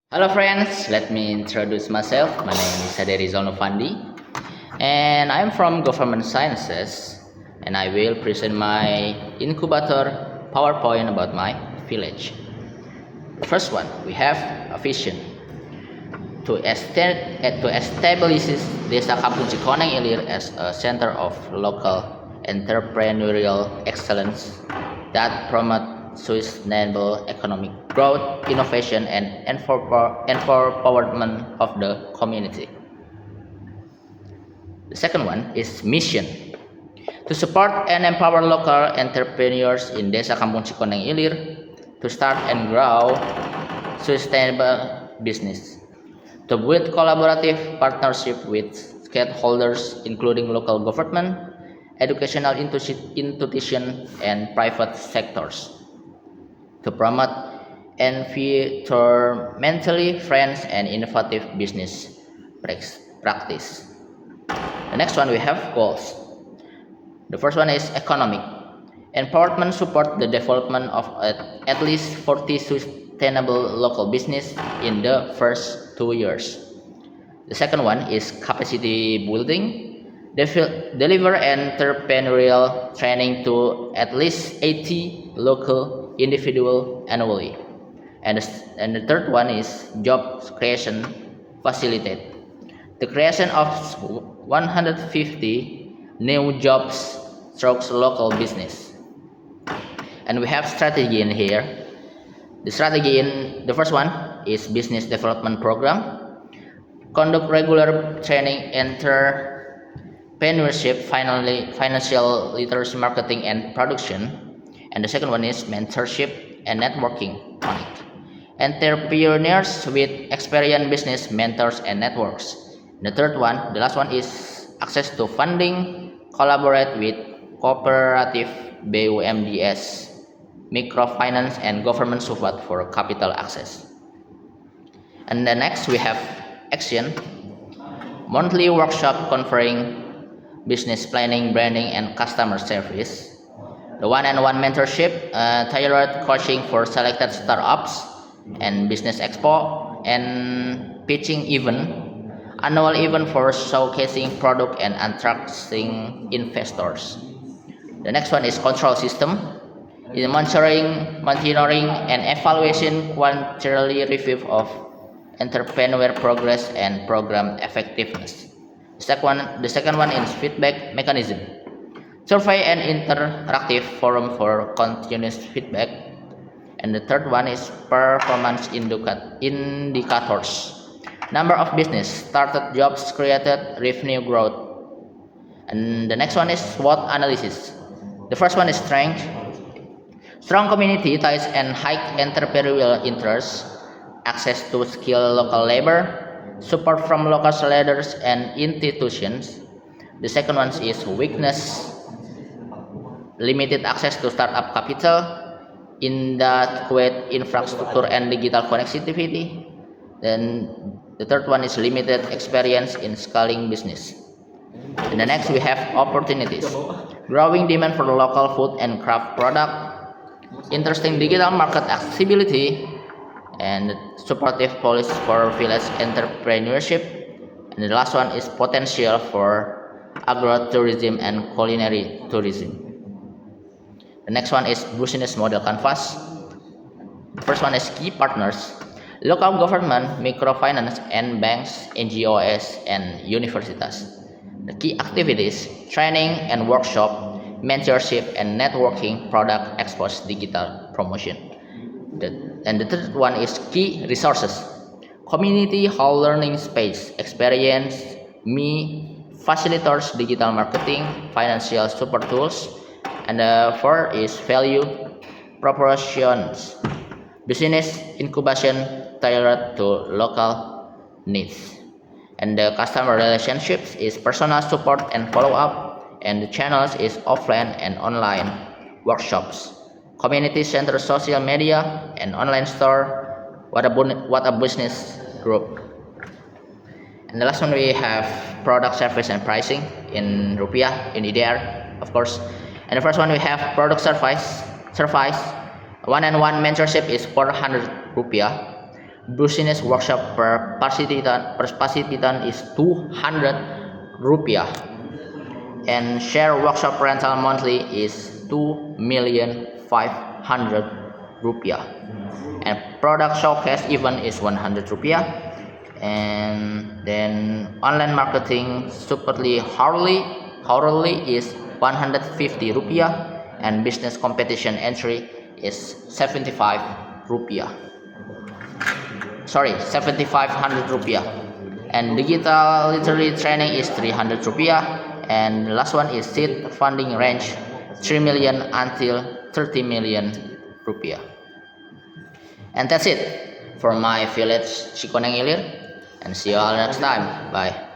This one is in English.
Hello friends, let me introduce myself. My name is Saderi Zonofandi and I am from Government Sciences and I will present my incubator PowerPoint about my village. First one, we have a vision to establish Desa Kampung Cikoneng Ilir as a center of local entrepreneurial excellence that promote sustainable economic growth, innovation, and empowerment of the community. The second one is mission to support and empower local entrepreneurs in Desa Kampung Cikoneng Ilir to start and grow sustainable business, to build collaborative partnership with stakeholders including local government, educational institutions, and private sectors, to promote environmentally friendly and innovative business practice. The next one we have goals. The first one is economic. Empowerment support the development of at least 40 sustainable local business in the first 2 years. The second one is capacity building. Deliver entrepreneurial training to at least 80 local individual annually. And the third one is job creation facilitate. The creation of 150 new jobs through local business. And we have strategy in here. The strategy in the first one is business development program. Conduct regular training, entrepreneurship, financial literacy, marketing, and production. And the second one is mentorship and networking on it. Entrepreneurs with experienced business mentors and networks. The third one, the last one is access to funding, collaborate with cooperative BUMDS, microfinance, and government support for capital access. And the next we have action, monthly workshop covering business planning, branding, and customer service. The one-on-one mentorship, tailored coaching for selected startups, and business expo and pitching event, annual event for showcasing product and attracting investors. The next one is control system. In monitoring and evaluation, quarterly review of entrepreneur progress and program effectiveness. The second one is feedback mechanism. Survey and interactive forum for continuous feedback. And the third one is performance indicators. Number of business, started jobs created, revenue growth. And the next one is SWOT analysis. The first one is strength. Strong community ties and high entrepreneurial interest, access to skilled local labor, support from local leaders and institutions. The second one is weakness, limited access to startup capital, inadequate infrastructure and digital connectivity. Then the third one is limited experience in scaling business. And the next we have opportunities, growing demand for local food and craft product, interesting digital market accessibility, and supportive policy for village entrepreneurship. And the last one is potential for agro-tourism and culinary tourism. The next one is business model canvas. The first one is key partners, local government, microfinance, and banks, NGOs, and universities. The key activities, training and workshop, mentorship and networking, product expos, digital promotion. And the third one is key resources, community hall learning space, experience, facilitators, digital marketing, financial support tools. And the fourth is value proportions, business incubation tailored to local needs. And the customer relationships is personal support and follow-up, and the channels is offline and online workshops, community center, social media, and online store, what a business group. And the last one we have product, service, and pricing in rupiah, in EDR, of course. And the first one we have product service. One-on-one mentorship is 400 rupiah. business workshop per participant is 200 rupiah, and share workshop rental monthly is 2,500,000 rupiah, and product showcase event is 100 rupiah, and then online marketing separately hourly is 150 rupiah, and business competition entry is 75 rupiah. 7500 rupiah, and digital literary training is 300 rupiah, and the last one is seed funding range 3 million until 30 million rupiah. And that's it for my village Cikoneng Ilir, and see you all next time. Bye.